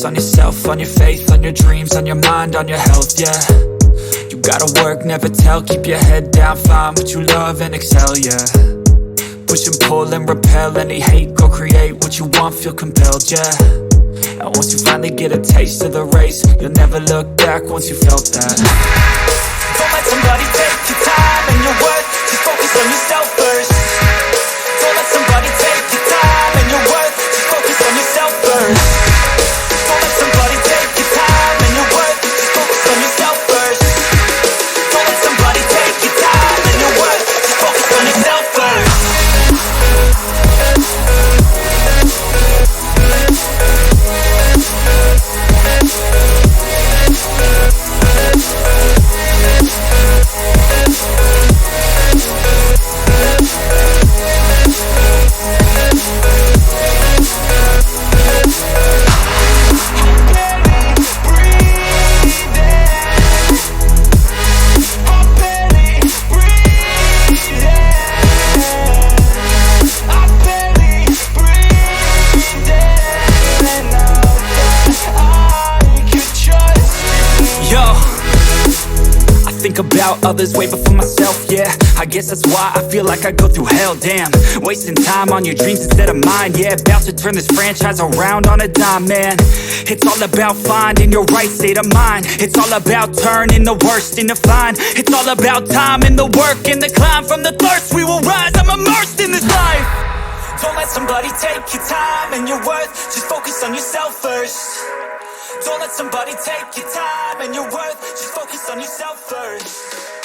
focus on yourself, on your faith, on your dreams, on your mind, on your health, yeah. You gotta work, never tell, keep your head down, find what you love and excel, yeah. Push and pull and repel any hate, go create what you want, feel compelled, yeah. And once you finally get a taste of the race, you'll never look back once you felt that. Don't let somebody take your time and your worth, just focus on yourself first. Don't let somebody take your time and your worth, just focus on yourself first. Don't let somebody take your time and your worth, just focus on yourself first. Don't let somebody take your time and your worth, just focus on yourself first. Think about others way before myself, yeah. I guess that's why I feel like I go through hell, damn. Wasting time on your dreams instead of mine, yeah. About to turn this franchise around on a dime, man. It's all about finding your right state of mind. It's all about turning the worst into fine. It's all about time and the work and the climb. From the thirst we will rise, I'm immersed in this life. Don't let somebody take your time and your worth, just focus on yourself first. Don't let somebody take your time and your worth, just focus on yourself first.